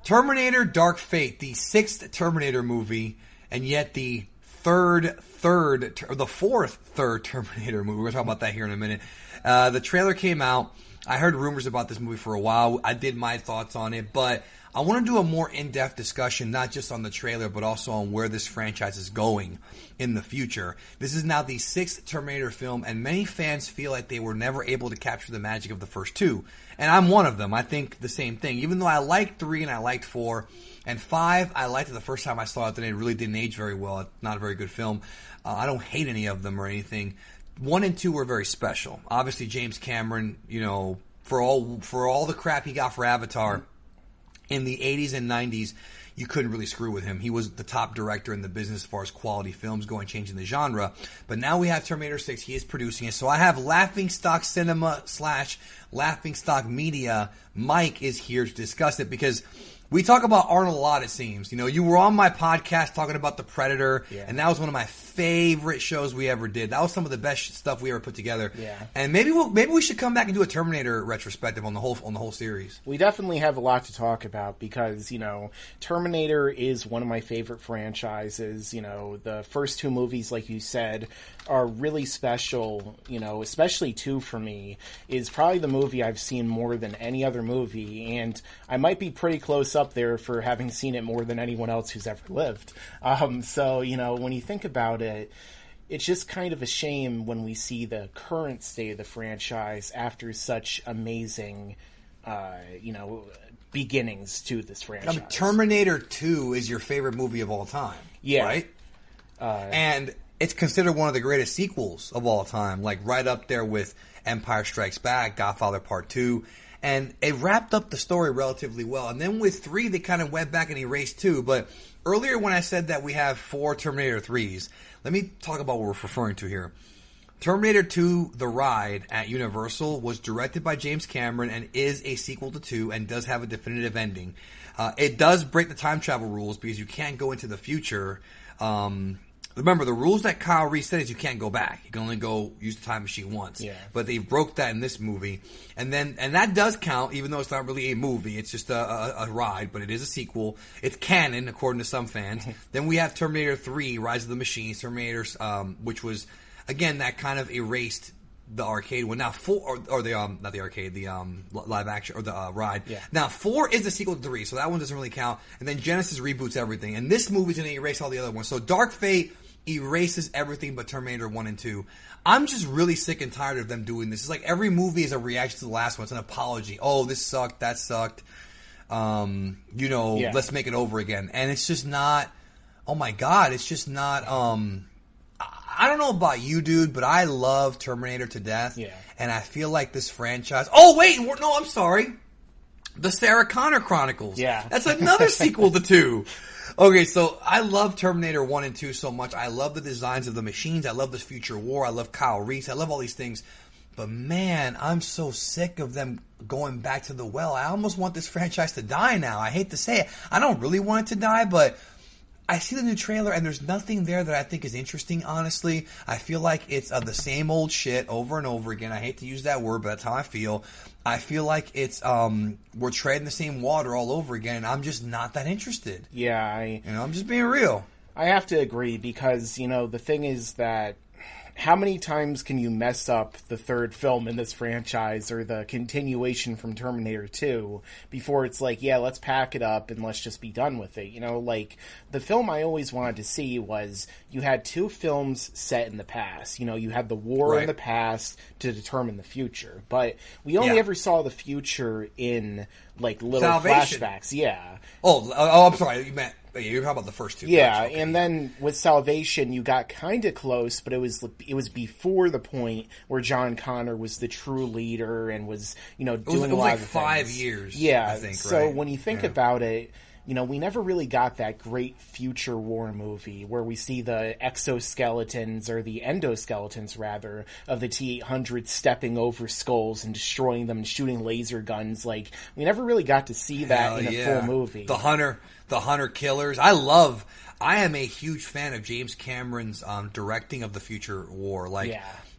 Terminator Dark Fate, the 6th Terminator movie, and yet the fourth third Terminator movie. We're going to talk about that here in a minute. The trailer came out. I heard rumors about this movie for a while. I did my thoughts on it, but I want to do a more in-depth discussion, not just on the trailer, but also on where this franchise is going in the future. This is now the 6th Terminator film, and many fans feel like they were never able to capture the magic of the first two. And I'm one of them. I think the same thing. Even though I liked 3 and I liked 4 and 5, I liked it the first time I saw it, then it really didn't age very well. It's not a very good film. I don't hate any of them or anything. 1 and 2 were very special. Obviously, James Cameron, for all the crap he got for Avatar, in the 80s and 90s, you couldn't really screw with him. He was the top director in the business as far as quality films go and changing the genre. But now we have Terminator 6. He is producing it. So I have Laughingstock Cinema / Laughingstock Media. Mike is here to discuss it because we talk about Arnold a lot, it seems. You were on my podcast talking about The Predator, and that was one of my favorite shows we ever did. That was some of the best stuff we ever put together. Yeah. And maybe we should come back and do a Terminator retrospective on the whole series. We definitely have a lot to talk about because, Terminator is one of my favorite franchises. The first 2 movies, like you said, are really special, especially 2 for me, is probably the movie I've seen more than any other movie, and I might be pretty close up there for having seen it more than anyone else who's ever lived. So, when you think about it, it's just kind of a shame when we see the current state of the franchise after such amazing, beginnings to this franchise. Terminator 2 is your favorite movie of all time, right? And it's considered one of the greatest sequels of all time, like right up there with Empire Strikes Back, Godfather Part 2. And it wrapped up the story relatively well. And then with 3, they kind of went back and erased 2. But earlier when I said that we have 4 Terminator 3s, let me talk about what we're referring to here. Terminator 2, The Ride at Universal was directed by James Cameron and is a sequel to 2 and does have a definitive ending. It does break the time travel rules because you can't go into the future. Remember, the rules that Kyle Reese said is you can't go back. You can only go use the time machine once. Yeah. But they broke that in this movie. And that does count, even though it's not really a movie. It's just a ride, but it is a sequel. It's canon, according to some fans. Then we have Terminator 3, Rise of the Machines, Terminators, which was, again, that kind of erased the arcade one. Now 4, or the not the arcade, the live action or the ride. Yeah. Now 4 is the sequel to 3, so that one doesn't really count. And then Genesis reboots everything, and this movie's gonna erase all the other ones. So Dark Fate erases everything but Terminator 1 and 2. I'm just really sick and tired of them doing this. It's like every movie is a reaction to the last one. It's an apology. Oh, this sucked. That sucked. Let's make it over again. And it's just not. Oh my God! It's just not. I don't know about you, dude, but I love Terminator to death. Yeah. And I feel like this franchise... Oh, wait! No, I'm sorry. The Sarah Connor Chronicles. Yeah. That's another sequel to 2. Okay, so I love Terminator 1 and 2 so much. I love the designs of the machines. I love this future war. I love Kyle Reese. I love all these things. But man, I'm so sick of them going back to the well. I almost want this franchise to die now. I hate to say it. I don't really want it to die, but... I see the new trailer, and there's nothing there that I think is interesting, honestly. I feel like it's the same old shit over and over again. I hate to use that word, but that's how I feel. I feel like it's we're treading the same water all over again, and I'm just not that interested. Yeah, I'm just being real. I have to agree because, the thing is that how many times can you mess up the third film in this franchise or the continuation from Terminator 2 before it's like, yeah, let's pack it up and let's just be done with it? The film I always wanted to see was you had 2 films set in the past. You had the war in the past to determine the future. But we only ever saw the future in, little Salvation. flashbacks. Yeah. Oh, I'm sorry. You meant... You're talking about the first 2. Yeah, okay. And then with Salvation, you got kind of close, but it was before the point where John Connor was the true leader and was, doing a lot of things. It was like 5 years, I think, so when you think about it, we never really got that great future war movie where we see the exoskeletons, or the endoskeletons, rather, of the T-800 stepping over skulls and destroying them and shooting laser guns. We never really got to see that in a full movie. The Hunter Killers. I am a huge fan of James Cameron's directing of the future war.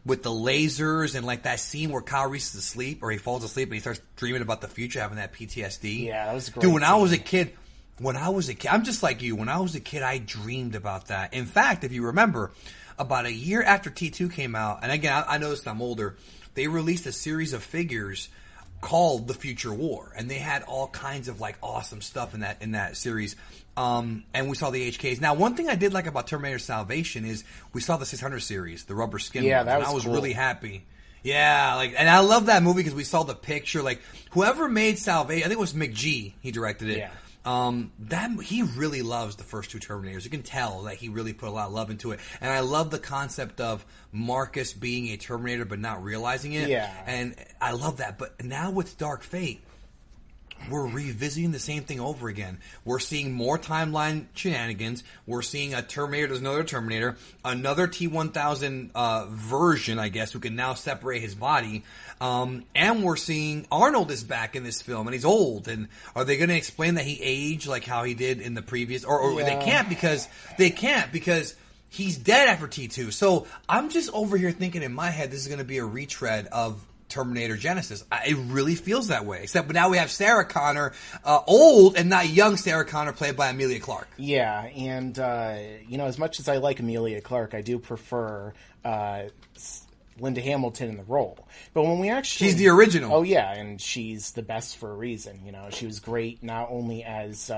With the lasers and that scene where Kyle Reese is asleep, or he falls asleep and he starts dreaming about the future, having that PTSD. Yeah, that was great. Dude, when I was a kid, When I was a kid, I'm just like you. When I was a kid, I dreamed about that. In fact, if you remember, about a year after T2 came out, and again, I noticed I'm older, they released a series of figures called The Future War, and they had all kinds of like awesome stuff in that series. And we saw the HKs. Now, one thing I did like about Terminator Salvation is we saw the 600 series, the rubber skin ones, that was and I was cool. really happy. Yeah, and I love that movie because we saw the picture. Like, whoever made Salvation, I think it was McGee, he directed it. Yeah. He really loves the first two Terminators. You can tell that he really put a lot of love into it. And I love the concept of Marcus being a Terminator but not realizing it. Yeah. And I love that. But now with Dark Fate, we're revisiting the same thing over again. We're seeing more timeline shenanigans. We're seeing a Terminator, there's another Terminator, another T-1000 version, I guess, who can now separate his body. And we're seeing Arnold is back in this film, and he's old. And are they going to explain that he aged like how he did in the previous? Or they can't because he's dead after T2. So I'm just over here thinking in my head this is going to be a retread of Terminator Genesis. It really feels that way. Except now we have Sarah Connor, old and not young Sarah Connor, played by Emilia Clarke. Yeah, and as much as I like Emilia Clarke, I do prefer Linda Hamilton in the role. But when we actually... She's the original. Oh, yeah, and she's the best for a reason. She was great not only as,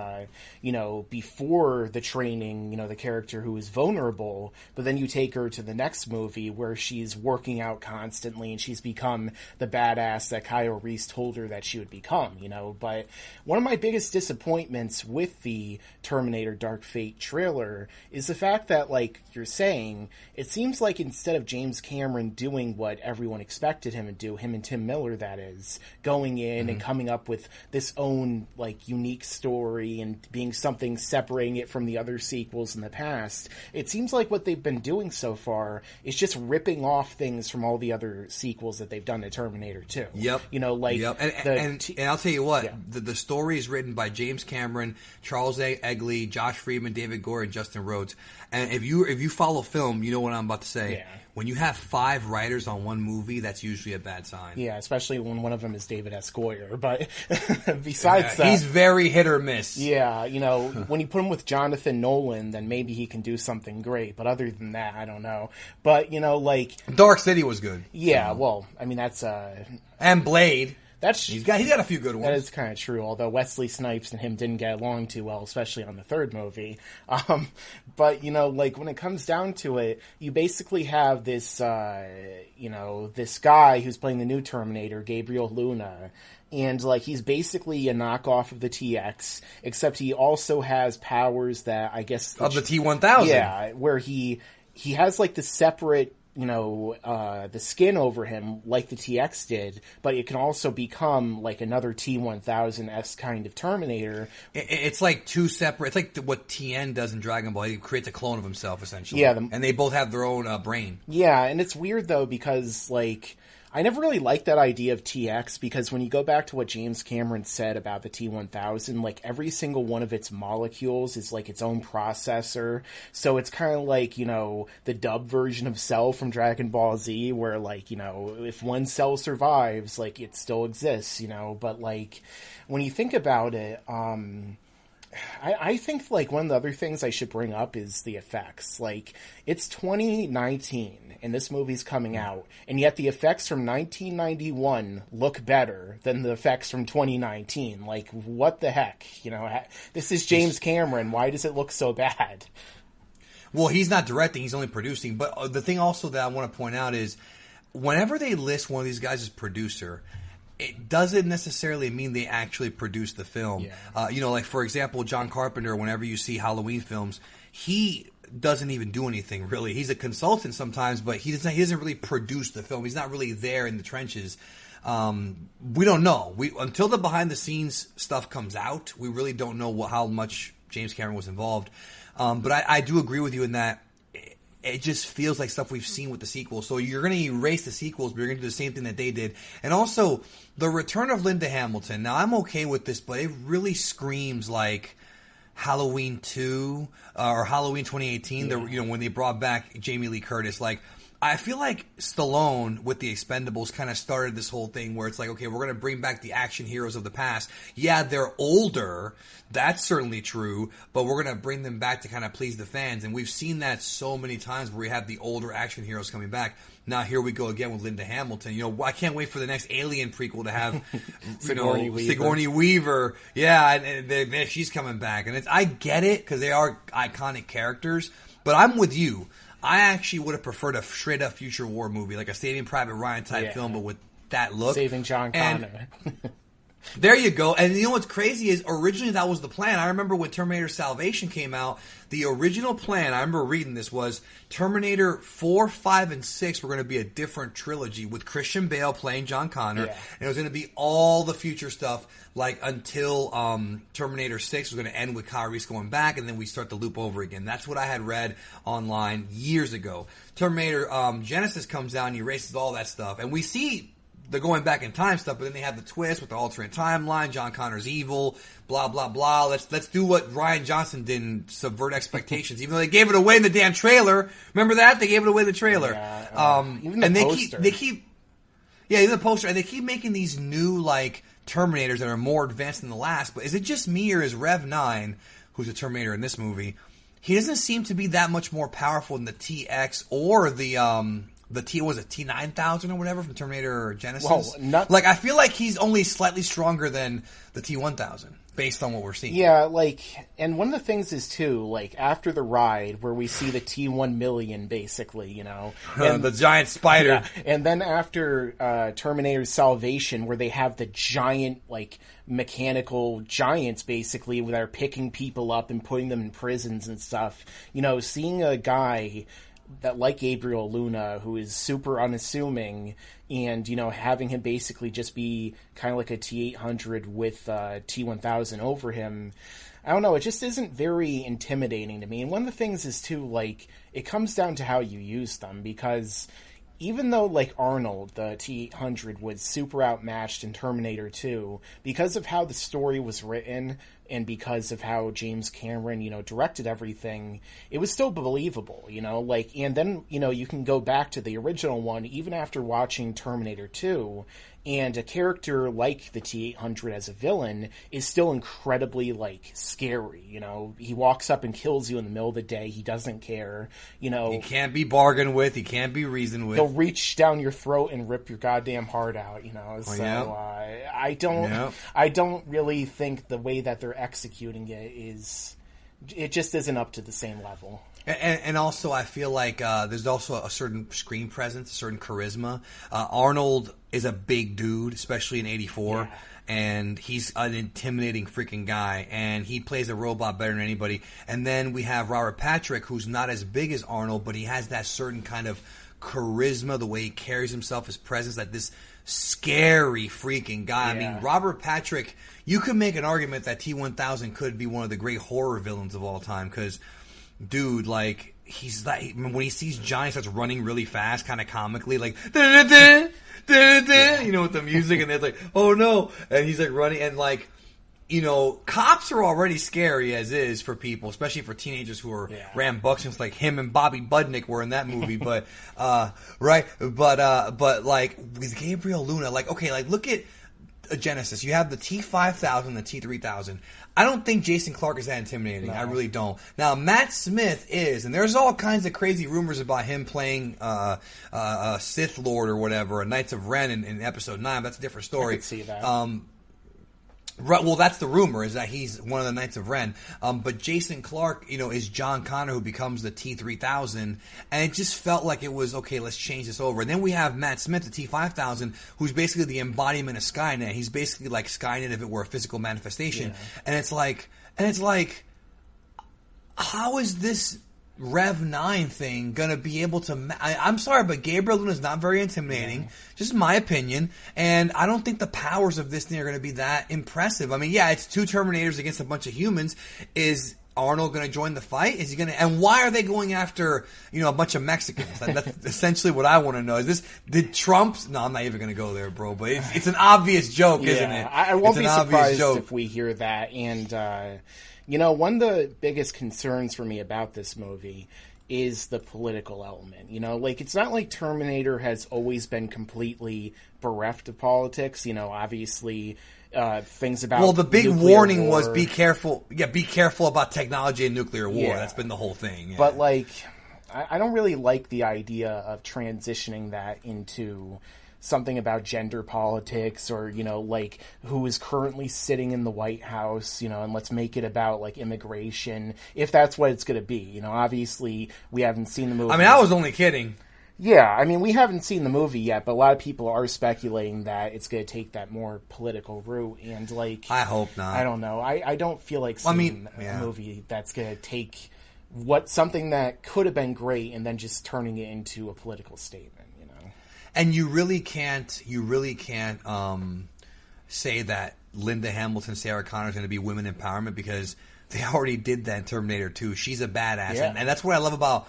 before the training, the character who is vulnerable, but then you take her to the next movie where she's working out constantly and she's become the badass that Kyle Reese told her that she would become, But one of my biggest disappointments with the Terminator Dark Fate trailer is the fact that, like you're saying, it seems like instead of James Cameron doing what everyone expected him to do, him and Tim Miller, that is, going in and coming up with this own, like, unique story and being something separating it from the other sequels in the past. It seems like what they've been doing so far is just ripping off things from all the other sequels that they've done to Terminator 2. Yep. Yep. And I'll tell you what, the story is written by James Cameron, Charles Egley, Josh Friedman, David Gore, and Justin Rhodes. And if you follow film, you know what I'm about to say. Yeah. When you have 5 writers on one movie, that's usually a bad sign. Yeah, especially when one of them is David S. Goyer. But besides that... He's very hit or miss. Yeah, when you put him with Jonathan Nolan, then maybe he can do something great. But other than that, I don't know. But, Dark City was good. Yeah, well, I mean, that's... And Blade. He's got a few good ones. That is kind of true, although Wesley Snipes and him didn't get along too well, especially on the third movie. But, when it comes down to it, you basically have this, this guy who's playing the new Terminator, Gabriel Luna, and, he's basically a knockoff of the TX, except he also has powers that, I guess... Of the T-1000. Yeah, where he has, the separate... the skin over him like the TX did, but it can also become like another T-1000-esque kind of Terminator. It's like two separate, it's like what Tien does in Dragon Ball. He creates a clone of himself, essentially. Yeah. And they both have their own brain. Yeah, and it's weird, though, because, I never really liked that idea of TX, because when you go back to what James Cameron said about the T-1000, every single one of its molecules is its own processor. So it's kind of like, the dub version of Cell from Dragon Ball Z, where if one cell survives, it still exists, but when you think about it, I think one of the other things I should bring up is the effects. It's 2019 and this movie's coming out, and yet the effects from 1991 look better than the effects from 2019. What the heck? This is James Cameron. Why does it look so bad? Well, he's not directing, he's only producing. But the thing also that I want to point out is whenever they list one of these guys as producer, it doesn't necessarily mean they actually produced the film. Yeah. For example, John Carpenter, whenever you see Halloween films, he doesn't even do anything, really. He's a consultant sometimes, but he doesn't really produce the film. He's not really there in the trenches. We don't know. Until the behind-the-scenes stuff comes out, we really don't know how much James Cameron was involved. But I do agree with you in that it just feels like stuff we've seen with the sequels. So you're going to erase the sequels, but you're going to do the same thing that they did. And also, the return of Linda Hamilton. Now, I'm okay with this, but it really screams like Halloween 2 or Halloween 2018, when they brought back Jamie Lee Curtis. I feel like Stallone with the Expendables kind of started this whole thing where it's like, okay, we're going to bring back the action heroes of the past. Yeah, they're older. That's certainly true. But we're going to bring them back to kind of please the fans. And we've seen that so many times where we have the older action heroes coming back. Now here we go again with Linda Hamilton. You know, I can't wait for the next Alien prequel to have Sigourney Weaver. Yeah, and she's coming back. And I get it because they are iconic characters. But I'm with you. I actually would have preferred a straight-up future war movie, like a Saving Private Ryan type film, but with that look. Saving John Connor. There you go. And you know what's crazy is originally that was the plan. I remember when Terminator Salvation came out, the original plan, I remember reading this, was Terminator 4, 5, and 6 were going to be a different trilogy with Christian Bale playing John Connor. Yeah. And it was going to be all the future stuff, like until Terminator 6 was going to end with Kyle Reese going back, and then we start the loop over again. That's what I had read online years ago. Terminator Genesis comes out and erases all that stuff. And we see the going back in time stuff, but then they have the twist with the alternate timeline. John Connor's evil, blah blah blah. Let's do what Rian Johnson did and subvert expectations, even though they gave it away in the damn trailer. Remember that? They gave it away in the trailer. Yeah, even the poster. Even the poster, and they keep making these new like Terminators that are more advanced than the last. But is it just me, or is Rev 9, who's a Terminator in this movie, he doesn't seem to be that much more powerful than the TX or the T9000 or whatever from Terminator Genesis? Well, like, I feel like he's only slightly stronger than the T1000 based on what we're seeing. Yeah, like, and one of the things is too, like, after the ride where we see the T1 million, basically, you know, and the giant spider, yeah, and then after Terminator Salvation, where they have the giant, like, mechanical giants basically that are picking people up and putting them in prisons and stuff. You know, seeing a guy that like Gabriel Luna, who is super unassuming, and, you know, having him basically just be kind of like a T-800 with T-1000 over him, I don't know, it just isn't very intimidating to me. And one of the things is, too, like, it comes down to how you use them, because even though, like, Arnold, the T-800, was super outmatched in Terminator 2, because of how the story was written and because of how James Cameron, you know, directed everything, it was still believable, you know, like, and then, you know, you can go back to the original one, even after watching Terminator 2, and a character like the T-800 as a villain is still incredibly, like, scary, you know? He walks up and kills you in the middle of the day. He doesn't care, you know? He can't be bargained with. He can't be reasoned with. He'll reach down your throat and rip your goddamn heart out, you know? So, I don't really think the way that they're executing it just isn't up to the same level. And also, I feel like there's also a certain screen presence, a certain charisma. Arnold is a big dude, especially in '84, and he's an intimidating freaking guy, and he plays a robot better than anybody. And then we have Robert Patrick, who's not as big as Arnold, but he has that certain kind of charisma, the way he carries himself, his presence, like this scary freaking guy. Yeah. I mean, Robert Patrick, you could make an argument that T-1000 could be one of the great horror villains of all time, because dude, like, he's like, when he sees Johnny, he starts running really fast, kind of comically, like, da-da-da, da-da-da, you know, with the music, and it's like, oh no, and he's like running, and like, you know, cops are already scary as is for people, especially for teenagers who are rambunctious, like him and Bobby Budnick were in that movie, but, right, but like, with Gabriel Luna, like, okay, like, look at Genesis, you have the T-5000, the T-3000. I don't think Jason Clarke is that intimidating. No. I really don't. Now, Matt Smith is, and there's all kinds of crazy rumors about him playing a Sith Lord or whatever, a Knights of Ren in Episode 9. That's a different story. I could see that. Right, well, that's the rumor, is that he's one of the Knights of Ren. But Jason Clarke, you know, is John Connor, who becomes the T-3000. And it just felt like it was, okay, let's change this over. And then we have Matt Smith, the T-5000, who's basically the embodiment of Skynet. He's basically like Skynet if it were a physical manifestation. Yeah. And it's like, how is this Rev 9 thing gonna be able to... I'm sorry, but Gabriel Luna is not very intimidating. Yeah. Just my opinion. And I don't think the powers of this thing are gonna be that impressive. I mean, yeah, it's two Terminators against a bunch of humans. Is Arnold gonna join the fight? Is he gonna... And why are they going after, you know, a bunch of Mexicans? That's essentially what I want to know. Is this... Did Trump's... No, I'm not even gonna go there, bro. But it's an obvious joke, isn't it? I won't be surprised if we hear that. And, you know, one of the biggest concerns for me about this movie is the political element. You know, like, it's not like Terminator has always been completely bereft of politics. You know, obviously, things about... Well, the big warning was be careful. Yeah, be careful about technology and nuclear war. Yeah. That's been the whole thing. Yeah. But, like, I don't really like the idea of transitioning that into something about gender politics or, you know, like, who is currently sitting in the White House, you know, and let's make it about, like, immigration, if that's what it's going to be. You know, obviously, we haven't seen the movie. I mean, I was only kidding. Yeah, I mean, we haven't seen the movie yet, but a lot of people are speculating that it's going to take that more political route, and, like... I hope not. I don't know. I don't feel like seeing a movie that's going to take something that could have been great and then just turning it into a political statement. And you really can't say that Linda Hamilton, Sarah Connor is going to be women empowerment, because they already did that in Terminator 2. She's a badass, and that's what I love about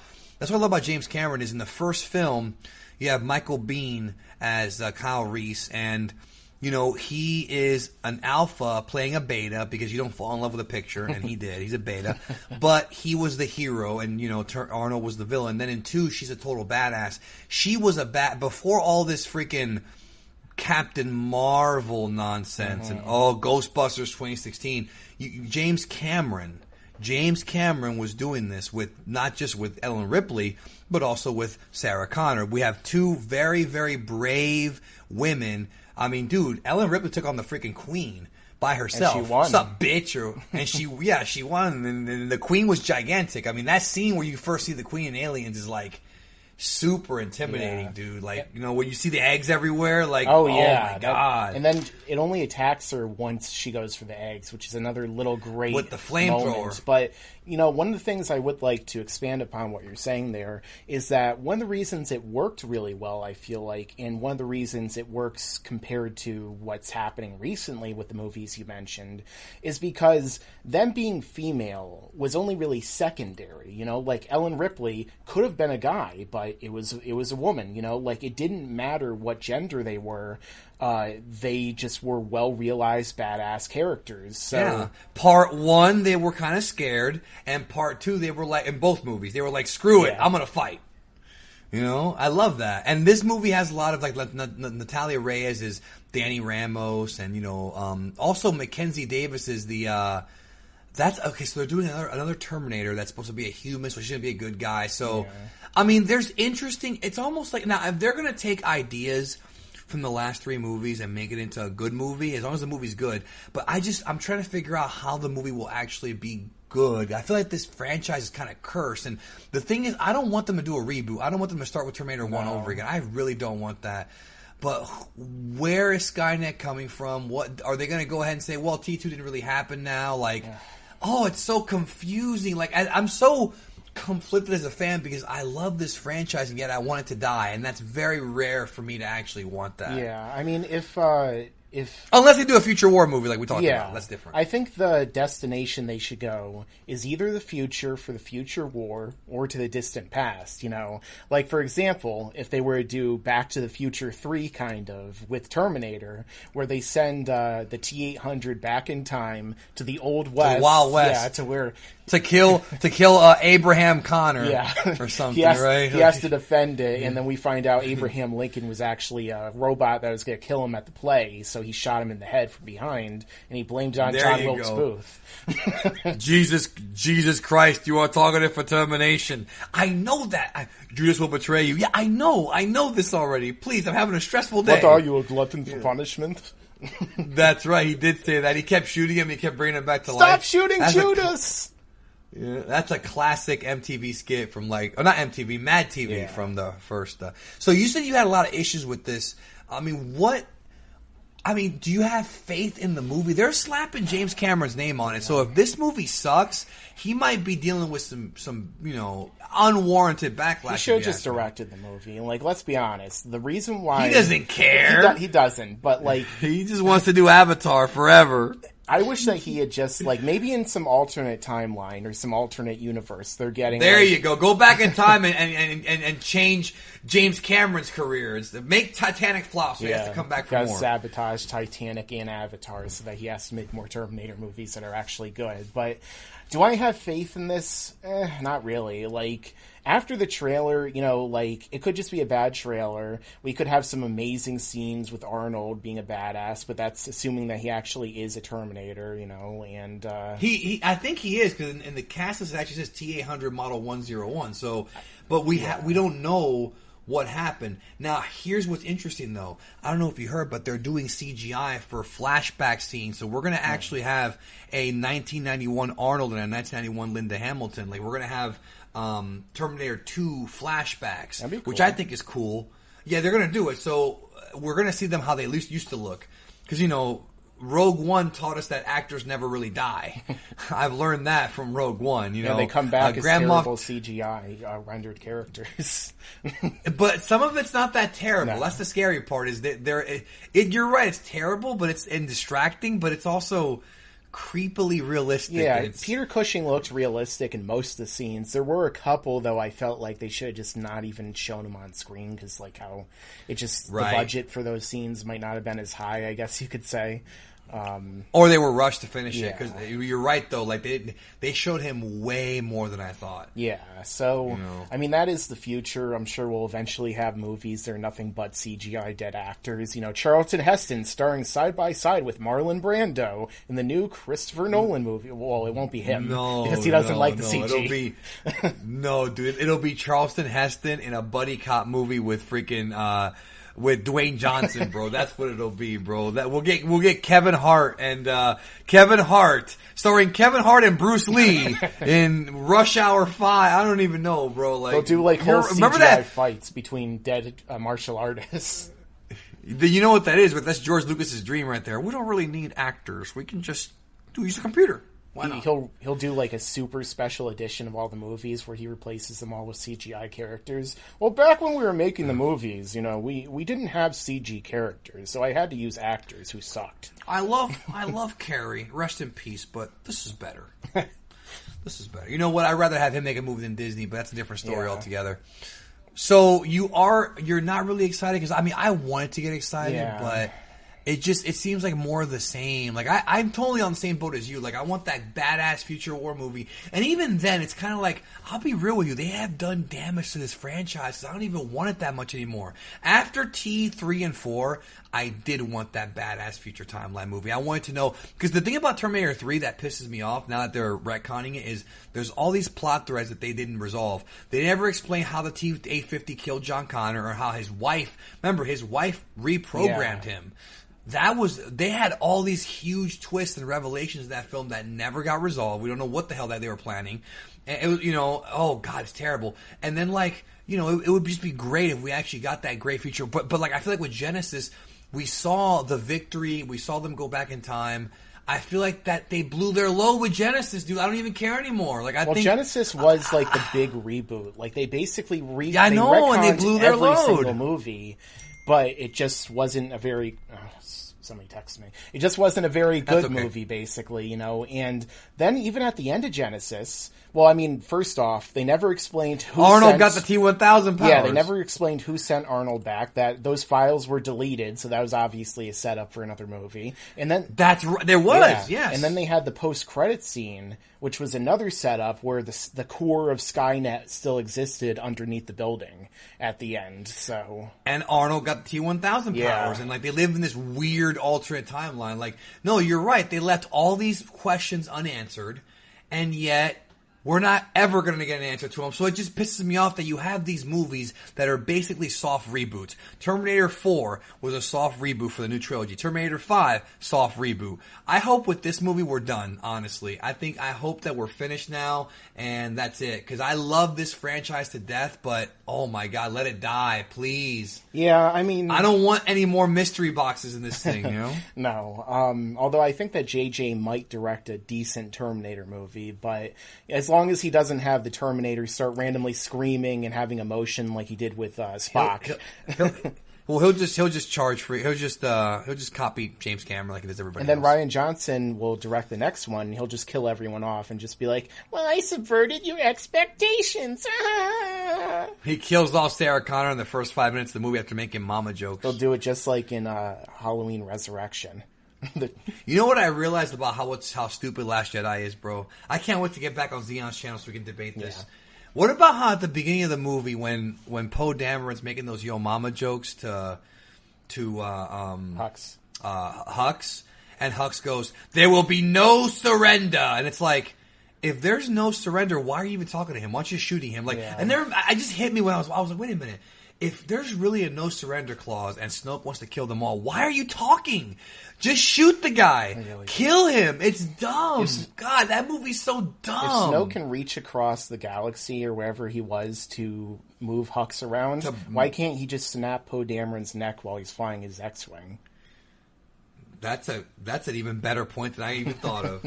James Cameron. Is in the first film you have Michael Biehn as Kyle Reese, and you know, he is an alpha playing a beta, because you don't fall in love with a picture, and he did. He's a beta. But he was the hero, and, you know, Arnold was the villain. Then in 2, she's a total badass. She was before all this freaking Captain Marvel nonsense and, Ghostbusters 2016, James Cameron was doing this with not just with Ellen Ripley, but also with Sarah Connor. We have 2 very, very brave women. I mean, dude, Ellen Ripley took on the freaking Queen by herself. And she won. What's up, bitch? And she won. And the Queen was gigantic. I mean, that scene where you first see the Queen in Aliens is like super intimidating, dude. Like, you know, when you see the eggs everywhere, like, oh my God. And then it only attacks her once she goes for the eggs, which is another little great with the flamethrower. But, you know, one of the things I would like to expand upon what you're saying there is that one of the reasons it worked really well, I feel like, and one of the reasons it works compared to what's happening recently with the movies you mentioned, is because them being female was only really secondary. You know, like, Ellen Ripley could have been a guy, but it was a woman. You know, like, it didn't matter what gender they were. They just were well-realized, badass characters. So, yeah. Part 1, they were kind of scared, and Part 2, they were like, in both movies, they were like, screw it, I'm gonna fight. You know, I love that. And this movie has a lot of, like, Natalia Reyes is Danny Ramos, and, you know, also Mackenzie Davis is the, that's, okay, so they're doing another Terminator that's supposed to be a human, so she's gonna be a good guy. So, I mean, there's interesting, it's almost like, now, if they're gonna take ideas from the last 3 movies and make it into a good movie, as long as the movie's good. But I'm trying to figure out how the movie will actually be good. I feel like this franchise is kind of cursed. And the thing is, I don't want them to do a reboot. I don't want them to start with Terminator 1 over again. I really don't want that. But where is Skynet coming from? What are they going to go ahead and say, well, T2 didn't really happen now? Like, it's so confusing. Like, I'm so conflicted as a fan, because I love this franchise and yet I want it to die, and that's very rare for me to actually want that. Yeah, I mean, if unless they do a future war movie like we talked about, that's different. I think the destination they should go is either the future for the future war or to the distant past. You know, like, for example, if they were to do Back to the Future 3 kind of with Terminator, where they send the T-800 back in time to the Old West, to the Wild West, to where to kill Abraham Connor, or something, right? He has to defend it, and then we find out Abraham Lincoln was actually a robot that was going to kill him at the play, so he shot him in the head from behind, and he blamed it on John Wilkes Booth. Jesus Christ, you are targeted for termination. I know that. Judas will betray you. Yeah, I know this already. Please, I'm having a stressful day. What are you, a glutton for punishment? That's right, he did say that. He kept shooting him, he kept bringing him back to life. Stop shooting Judas! Yeah, that's a classic MTV skit from, like, or not MTV, Mad TV from the first. So you said you had a lot of issues with this. I mean, do you have faith in the movie? They're slapping James Cameron's name on it. So if this movie sucks, he might be dealing with some you know, unwarranted backlash. He should have just directed the movie. And, like, let's be honest, the reason why he doesn't care. He doesn't, but, like, he just wants to do Avatar forever. I wish that he had just, like, maybe in some alternate timeline or some alternate universe, they're getting... There you go. Go back in time and change James Cameron's career. Make Titanic flop so he has to come back for more. Sabotage Titanic and Avatar so that he has to make more Terminator movies that are actually good. But do I have faith in this? Not really. Like, after the trailer, like, it could just be a bad trailer. We could have some amazing scenes with Arnold being a badass, but that's assuming that he actually is a Terminator, and... I think he is, because in the cast it actually says T-800 Model 101, so... But we don't know what happened. Now, here's what's interesting, though. I don't know if you heard, but they're doing CGI for flashback scenes. So we're going to actually have a 1991 Arnold and a 1991 Linda Hamilton. Like, we're going to have Terminator 2 flashbacks, cool. which I think is cool. Yeah, they're going to do it. So we're going to see them how they at least used to look. Because, Rogue One taught us that actors never really die. I've learned that from Rogue One. They come back as terrible CGI rendered characters. But some of it's not that terrible. No. That's the scary part. Is that you're right. It's terrible, but it's distracting. But it's also creepily realistic. Yeah, Peter Cushing looked realistic in most of the scenes. There were a couple, though, I felt like they should have just not even shown him on screen because, like, how it just the budget for those scenes might not have been as high, I guess you could say. Or they were rushed to finish it, because you're right, though. Like, they showed him way more than I thought. Yeah, so, I mean, that is the future. I'm sure we'll eventually have movies that are nothing but CGI dead actors. Charlton Heston starring side by side with Marlon Brando in the new Christopher Nolan movie. Well, it won't be him, because he doesn't like the CG. It'll be Charlton Heston in a buddy cop movie with freaking... with Dwayne Johnson, bro. That's what it'll be, bro. That we'll get Kevin Hart starring Kevin Hart and Bruce Lee in Rush Hour 5. I don't even know, bro. Like, they'll do like whole CGI fights between dead martial artists. You know what that is? But that's George Lucas's dream right there. We don't really need actors. We can just use a computer. Why not? He'll do like a super special edition of all the movies where he replaces them all with CGI characters. Well, back when we were making the movies, we didn't have CG characters, so I had to use actors who sucked. I love Carrie. Rest in peace, but this is better. This is better. You know what? I'd rather have him make a movie than Disney, but that's a different story altogether. So you're not really excited, because I wanted to get excited, but it seems like more of the same. Like, I'm totally on the same boat as you. Like, I want that badass future war movie. And even then, it's kind of like, I'll be real with you, they have done damage to this franchise, so I don't even want it that much anymore. After T3 and 4, I did want that badass future timeline movie. I wanted to know, because the thing about Terminator 3 that pisses me off, now that they're retconning it, is there's all these plot threads that they didn't resolve. They never explain how the T-850 killed John Connor, or how his wife reprogrammed him. They had all these huge twists and revelations in that film that never got resolved. We don't know what the hell that they were planning. And it was, oh God, it's terrible. And then, like, it would just be great if we actually got that great feature. But like, I feel like with Genesis, we saw the victory. We saw them go back in time. I feel like that they blew their load with Genesis, dude. I don't even care anymore. Like, I think Genesis was like the big reboot. Like, they basically and they blew their every load. Single movie, but it just wasn't a very. Somebody texted me. It just wasn't a very good movie, basically, And then even at the end of Genesis, well, I mean, first off, they never explained who Arnold got the T-1000 powers. Yeah, they never explained who sent Arnold back. That those files were deleted, so that was obviously a setup for another movie. And then there was, yes. And then they had the post-credit scene, which was another setup where the core of Skynet still existed underneath the building at the end. So, and Arnold got the T-1000 powers, and like they live in this weird alternate timeline. Like, no, you're right. They left all these questions unanswered, and yet we're not ever going to get an answer to them. So it just pisses me off that you have these movies that are basically soft reboots. Terminator 4 was a soft reboot for the new trilogy. Terminator 5, soft reboot. I hope with this movie we're done, honestly. I hope that we're finished now, and that's it. Because I love this franchise to death, but oh my God, let it die, please. Yeah, I mean, I don't want any more mystery boxes in this thing, No. Although I think that JJ might direct a decent Terminator movie, but as long as he doesn't have the Terminator start randomly screaming and having emotion like he did with Spock. He'll just charge free. He'll just copy James Cameron like he does everybody else. And then Rian Johnson will direct the next one. He'll just kill everyone off and just be like, "Well, I subverted your expectations." He kills off Sarah Connor in the first 5 minutes of the movie after making mama jokes. He'll do it just like in Halloween Resurrection. You know what I realized about how stupid Last Jedi is, bro? I can't wait to get back on Xeon's channel so we can debate this. What about how at the beginning of the movie when Poe Dameron's making those Yo Mama jokes to Hux. Hux, and Hux goes, "There will be no surrender," and it's like, if there's no surrender, why are you even talking to him? Why aren't you shooting him? Like, and there, I just hit me when I was like, wait a minute. If there's really a no surrender clause and Snoke wants to kill them all, why are you talking? Just shoot the guy. Really kill him. It's dumb. God, that movie's so dumb. If Snoke can reach across the galaxy or wherever he was to move Hux around, why can't he just snap Poe Dameron's neck while he's flying his X-Wing? That's an even better point than I even thought of.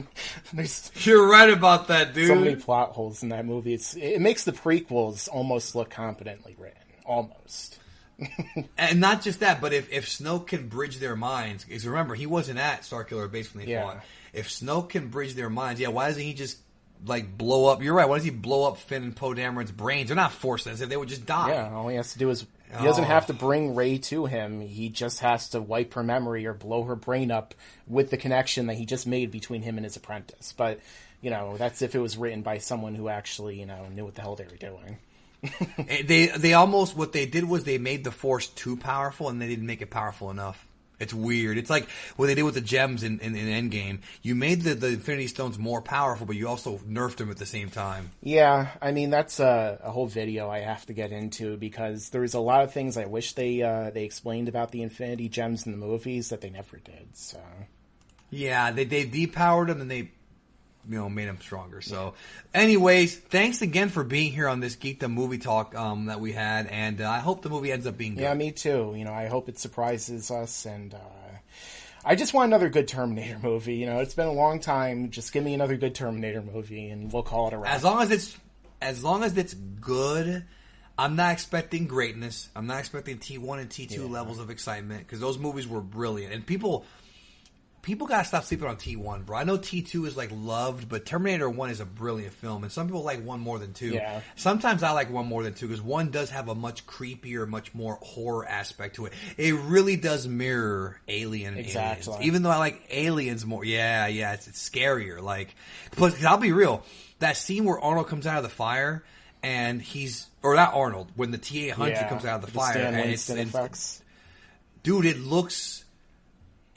You're right about that, dude. So many plot holes in that movie. It makes the prequels almost look competently written. Almost. And not just that, but if Snoke can bridge their minds, because remember, he wasn't at Starkiller Base when they fought. If Snoke can bridge their minds, why doesn't he just like blow up? You're right. Why does he blow up Finn and Poe Dameron's brains? They're not force sensitive. They would just die. Yeah, all he has to do is he doesn't have to bring Rey to him. He just has to wipe her memory or blow her brain up with the connection that he just made between him and his apprentice. But that's if it was written by someone who actually knew what the hell they were doing. They almost, what they did was they made the Force too powerful and they didn't make it powerful enough. It's weird. It's like what they did with the gems in Endgame. You made the Infinity Stones more powerful, but you also nerfed them at the same time. Yeah, I mean, that's a whole video I have to get into because there's a lot of things I wish they explained about the Infinity Gems in the movies that they never did. So yeah, they depowered them and they made them stronger. So, anyways, thanks again for being here on this Geekdom movie talk that we had, and I hope the movie ends up being good. Yeah, me too. I hope it surprises us, and I just want another good Terminator movie. It's been a long time. Just give me another good Terminator movie, and we'll call it a wrap. As long as it's good. I'm not expecting greatness. I'm not expecting T1 and T2 levels of excitement because those movies were brilliant, and people gotta stop sleeping on T1, bro. I know T2 is loved, but Terminator 1 is a brilliant film, and some people like 1 more than 2. Yeah. Sometimes I like 1 more than 2 because 1 does have a much creepier, much more horror aspect to it. It really does mirror Aliens. Even though I like Aliens more. Yeah, it's scarier. Plus, I'll be real, that scene where Arnold comes out of the fire and not Arnold, when the T-800 comes out of the fire and it's dude, it looks.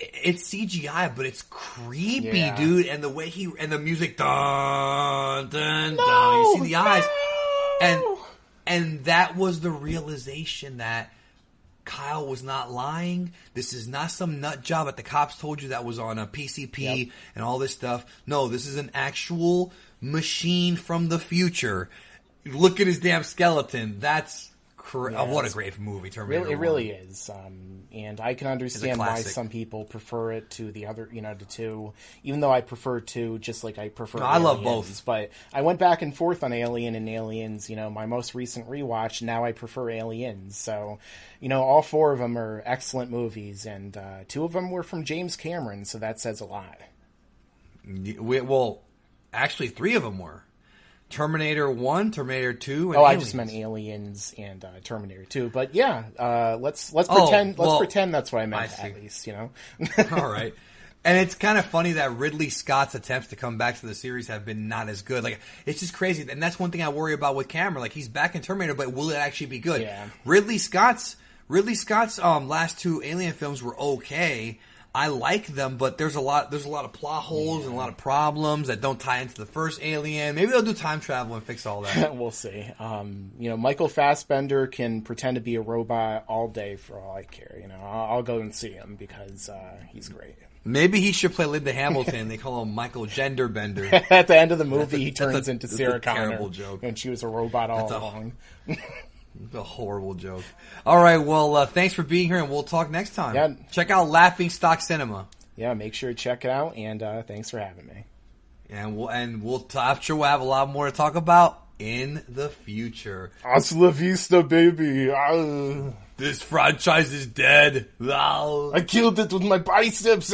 It's CGI, but it's creepy, dude. And the way and the music, dun, dun, dun. You see the eyes. And that was the realization that Kyle was not lying. This is not some nut job that the cops told you that was on a PCP and all this stuff. No, this is an actual machine from the future. Look at his damn skeleton. That's what a great movie, Terminator 1. It really is. And I can understand why some people prefer it to the other, to 2. Even though I prefer 2, just like I prefer Aliens. I love both. But I went back and forth on Alien and Aliens, my most recent rewatch. Now I prefer Aliens. So, all 4 of them are excellent movies. And 2 of them were from James Cameron, so that says a lot. Well, actually 3 of them were. Terminator 1, Terminator 2, and Aliens. I just meant Aliens and Terminator 2. But yeah, let's pretend that's what I meant at least, All right. And it's kind of funny that Ridley Scott's attempts to come back to the series have been not as good. It's just crazy. And that's one thing I worry about with Cameron. He's back in Terminator, but will it actually be good? Yeah. Ridley Scott's last 2 Alien films were okay. I like them, but there's a lot of plot holes and a lot of problems that don't tie into the first Alien. Maybe they'll do time travel and fix all that. We'll see. Michael Fassbender can pretend to be a robot all day for all I care. I'll go and see him because he's great. Maybe he should play Linda Hamilton. They call him Michael Genderbender. At the end of the movie, he turns into Sarah Connor. Terrible joke. And she was a robot all along. It's a horrible joke. All right, well, thanks for being here, and we'll talk next time. Yeah. Check out Laughing Stock Cinema. Yeah, make sure to check it out, and thanks for having me. And I'm sure we'll have a lot more to talk about in the future. Hasta la vista, baby. This franchise is dead. I killed it with my biceps.